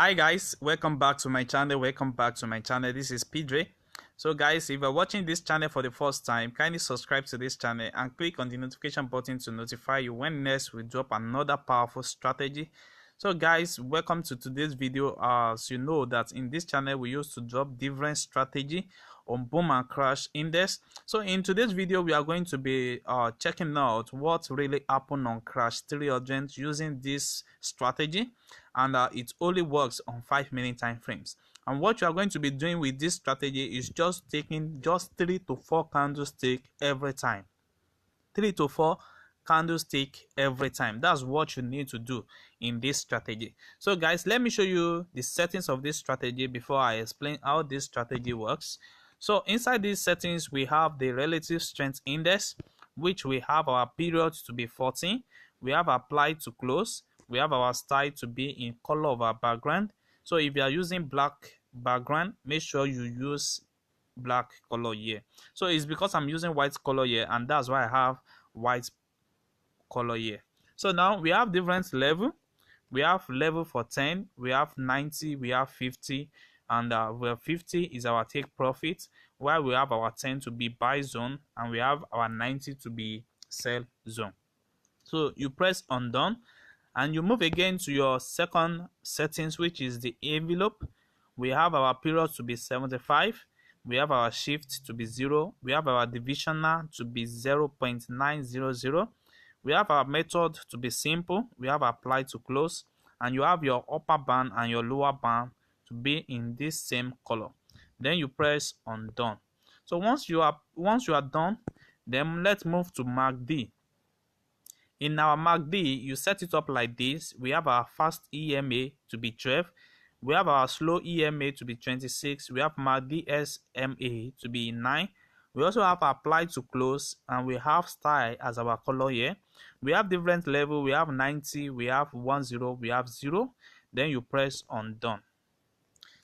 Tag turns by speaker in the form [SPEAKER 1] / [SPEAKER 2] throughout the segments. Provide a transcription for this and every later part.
[SPEAKER 1] Hi guys, welcome back to my channel. This is Pidre. So guys, if you're watching this channel for the first time, kindly subscribe to this channel and click on the notification button to notify you when next we drop another powerful strategy. So guys, welcome to today's video. As you know that in this channel we used to drop different strategy on boom and crash index. So in today's video we are going to be checking out what really happened on crash 300 using this strategy, and it only works on 5-minute time frames. And what you are going to be doing with this strategy is just taking just 3 to 4 candlestick every time. 3 to 4 candlestick every time. That's what you need to do in this strategy. So guys, let me show you the settings of this strategy before I explain how this strategy works. So inside these settings we have the relative strength index, which we have our period to be 14, we have apply to close, we have our style to be in color of our background. So if you are using black background, make sure you use black color here. So it's because I'm using white color here, and that's why I have white color here. So now we have different level. We have level for 10, we have 90, we have 50, and where 50 is our take profit, while we have our 10 to be buy zone, and we have our 90 to be sell zone. So you press on done and you move again to your second settings, which is the envelope. We have our period to be 75, we have our shift to be 0, we have our divisional to be 0.900, we have our method to be simple, we have apply to close, and you have your upper band and your lower band to be in this same color. Then you press on done. So once you are done, then let's move to MACD. In our MACD, you set it up like this. We have our fast EMA to be 12. We have our slow EMA to be 26. We have MACD SMA to be 9. We also have apply to close, and we have style as our color here. We have different level. We have 90, we have 10, we have 0. Then you press on done.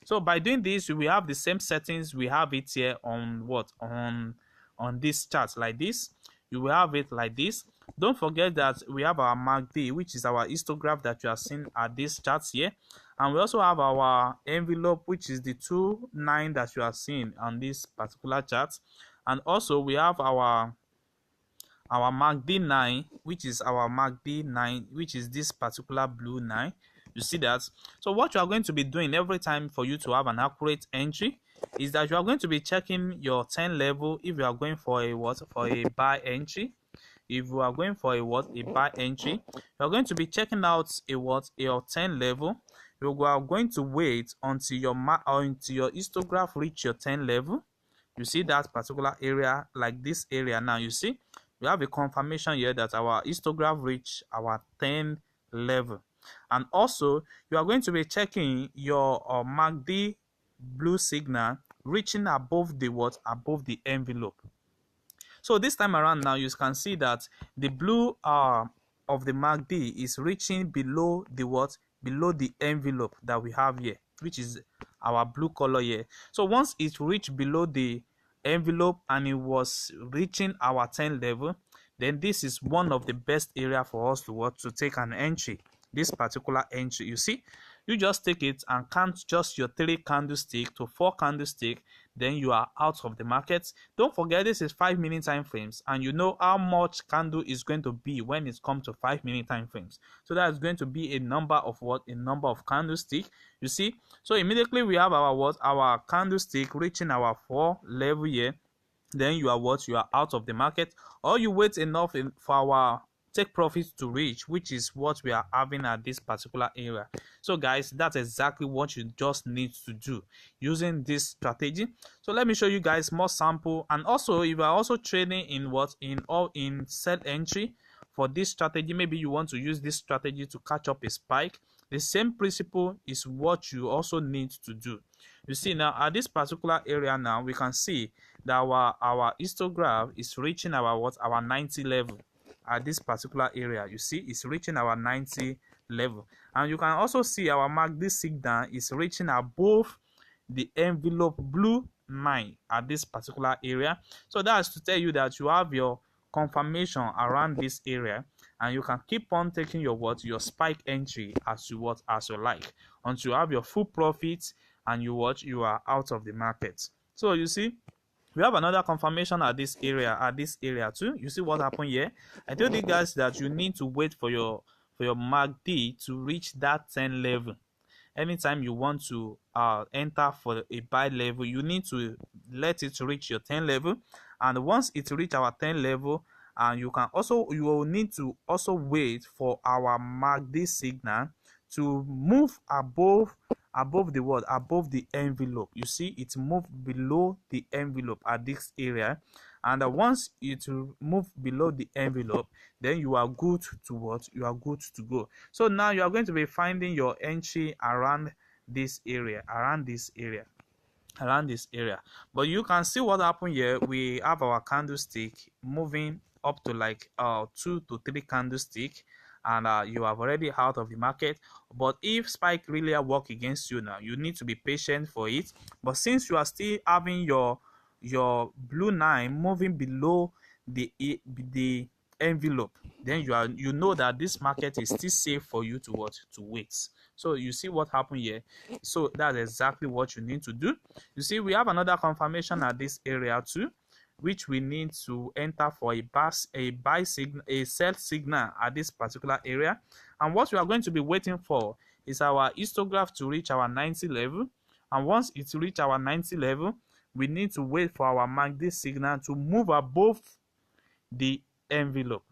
[SPEAKER 1] So by doing this, we have the same settings. We have it here on what? On this chart like this. You will have it like this. Don't forget that we have our MACD, which is our histograph that you are seeing at this chart here. And we also have our envelope, which is the 2-9 that you are seeing on this particular chart. And also we have our MACD 9, which is our MACD 9, which is this particular blue 9. You see that? So what you are going to be doing every time for you to have an accurate entry is that you are going to be checking your 10 level if you are going for a what? For a buy entry. If you are going for a what? A buy entry, you are going to be checking out a what? Your 10 level. You are going to wait until your histograph reach your 10 level. You see that particular area, like this area now. You see we have a confirmation here that our histograph reach our 10 level. And also you are going to be checking your MACD blue signal reaching above the what? Above the envelope. So this time around now you can see that the blue of the MACD is reaching below the what? Below the envelope that we have here, which is our blue color here. So once it reached below the envelope and it was reaching our 10 level, then this is one of the best area for us to take an entry. This particular entry, you see, you just take it and count just your 3 candlestick to 4 candlestick, then you are out of the market. Don't forget this is 5-minute time frames, and you know how much candle is going to be when it comes to 5-minute time frames. So that is going to be a number of what? A number of candlestick. You see, so immediately we have our what? Our candlestick reaching our 4 level here. Then you are what? You are out of the market, or you wait enough for our take profits to reach, which is what we are having at this particular area. So guys, that's exactly what you just need to do using this strategy. So let me show you guys more sample. And also if you are also trading in what? In sell entry for this strategy, maybe you want to use this strategy to catch up a spike, the same principle is what you also need to do. You see now at this particular area now we can see that our histograph is reaching our what? Our 90 level. At this particular area, you see it's reaching our 90 level, and you can also see our MACD signal is reaching above the envelope blue 9 at this particular area. So that's to tell you that you have your confirmation around this area, and you can keep on taking your your spike entry as you like, until you have your full profits and you are out of the market. So you see, we have another confirmation at this area too. You see what happened here? I told you guys that you need to wait for your MACD to reach that 10 level. Anytime you want to enter for a buy level, you need to let it reach your 10 level, and once it reach our 10 level, and you will need to also wait for our MACD signal to move above the word, above the envelope. You see, it moved below the envelope at this area, and once it move below the envelope, then you are good to what? You are good to go. So now you are going to be finding your entry around this area, around this area. But you can see what happened here. We have our candlestick moving up to like 2 to 3 candlestick, and you have already out of the market. But if spike really work against you now, you need to be patient for it. But since you are still having your blue 9 moving below the envelope, then you know that this market is still safe for you to wait. So you see what happened here. So that's exactly what you need to do. You see, we have another confirmation at this area too, which we need to enter for a sell signal at this particular area. And what we are going to be waiting for is our histograph to reach our 90 level. And once it reach our 90 level, we need to wait for our MACD signal to move above the envelope.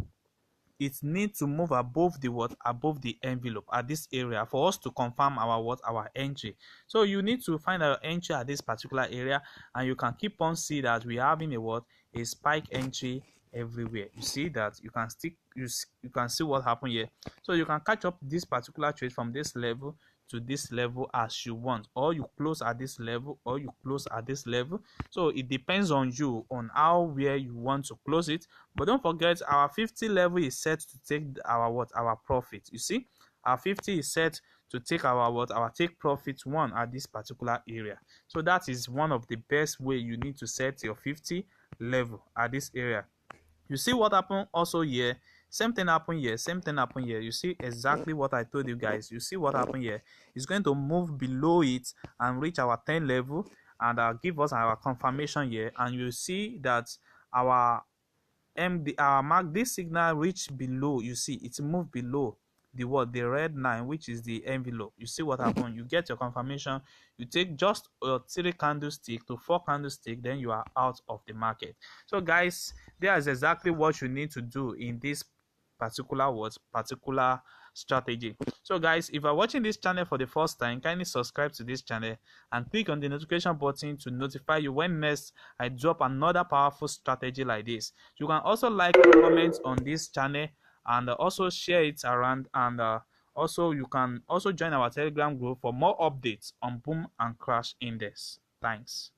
[SPEAKER 1] It needs to move above the above the envelope at this area for us to confirm our entry. So you need to find our entry at this particular area, and you can keep on see that we are having a spike entry everywhere. You see that you can see what happened here. So you can catch up this particular trade from this level to this level as you want, or you close at this level, or you close at this level. So it depends on you, on where you want to close it. But don't forget, our 50 level is set to take our profit. You see, our 50 is set to take our take profit 1 at this particular area. So that is one of the best way you need to set your 50 level at this area. You see what happened also here? Same thing happened here. You see exactly what I told you guys. You see what happened here? It's going to move below it and reach our 10 level, and give us our confirmation here. And you see that our MACD signal reached below. You see it moved below the red line, which is the envelope. You see what happened? You get your confirmation, you take just 3 candlestick to 4 candlestick, then you are out of the market. So guys, there's exactly what you need to do in this particular strategy. So guys, if you're watching this channel for the first time, kindly subscribe to this channel and click on the notification button to notify you when next I drop another powerful strategy like this. You can also like and comment on this channel, and also share it around, and also you can also join our Telegram group for more updates on boom and crash index. Thanks.